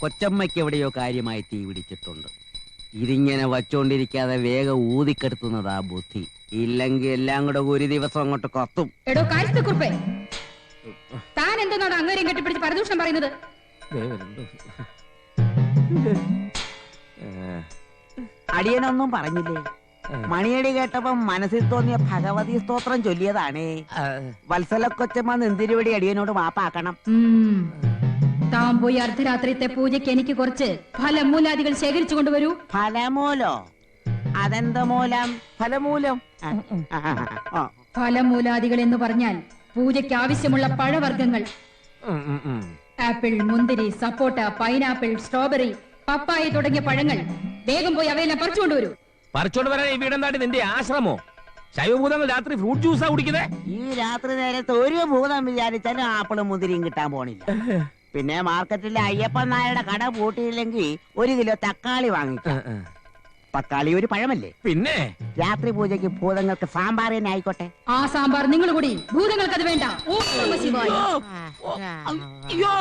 കൊച്ചമ്മയ്ക്ക് എവിടെയോ കാര്യമായി തീ പിടിച്ചിട്ടുണ്ട്. ഇതിങ്ങനെ വച്ചോണ്ടിരിക്കാതെ വേഗം ഊതിക്കെടുത്തുന്നതാ ബുദ്ധി. ഇല്ലെങ്കിൽ എല്ലാം കൂടെ ഒരു ദിവസം അങ്ങോട്ട് കത്തും. എടോ കാര്യസ്ഥക്കുറിപ്പേ, താൻ എന്താണ് അങ്ങേരെയും കെട്ടിപ്പിടിച്ച് പരദൂഷണം പറയുന്നത്? അടിയനൊന്നും പറഞ്ഞില്ലേ? മണിയടി കേട്ടപ്പം മനസ്സിൽ തോന്നിയ ഭഗവതി സ്തോത്രം ചൊല്ലിയതാണേ. വത്സല കൊച്ചമ്മ നെന്തിരുവടി അടിയനോട് മാപ്പാക്കണം. താൻ പോയി അർദ്ധരാത്രിത്തെ പൂജയ്ക്ക് എനിക്ക് കുറച്ച് ഫലമൂലാദികൾ ശേഖരിച്ചു കൊണ്ടുവരൂ. ഫലമൂലോ? അതെന്ത മൂലം? ഫലമൂലം. ഫലമൂലാദികൾ എന്ന് പറഞ്ഞാൽ പൂജയ്ക്ക് ആവശ്യമുള്ള പഴവർഗ്ഗങ്ങൾ. ആപ്പിൾ, മുന്തിരി, സപ്പോട്ട, പൈനാപ്പിൾ, സ്ട്രോബെറി, പപ്പായ തുടങ്ങിയ പഴങ്ങൾ. വേഗം പോയി അവയെല്ലാം പറിച്ചുകൊണ്ടുവരൂ. പറിച്ചോണ്ട് വരാൻ ഈ വീടെന്താണ്ട് നിന്റെ ആശ്രമോ? ശൈവഭൂതങ്ങൾ രാത്രി ഫ്രൂട്ട് ജ്യൂസാ കുടിക്കുന്നത്? ഈ രാത്രി നേരത്ത് ഒരു ഭൂതം വിചാരിച്ചാലും ആപ്പിളും മുന്തിരിയും കിട്ടാൻ പോണില്ല. പിന്നെ മാർക്കറ്റിലെ അയ്യപ്പൻ നായരുടെ കട പൂട്ടിയില്ലെങ്കിൽ 1 കിലോ തക്കാളി വാങ്ങിക്കാം. തക്കാളി ഒരു പഴമല്ലേ? പിന്നെ രാത്രി പൂജയ്ക്ക് ഭൂതങ്ങൾക്ക് സാമ്പാർ തന്നെ ആയിക്കോട്ടെ. ആ സാമ്പാർ നിങ്ങൾ കൂടി, ഭൂതങ്ങൾക്ക് അത് വേണ്ട. ഓ നമഃ ശിവായ. അയ്യോ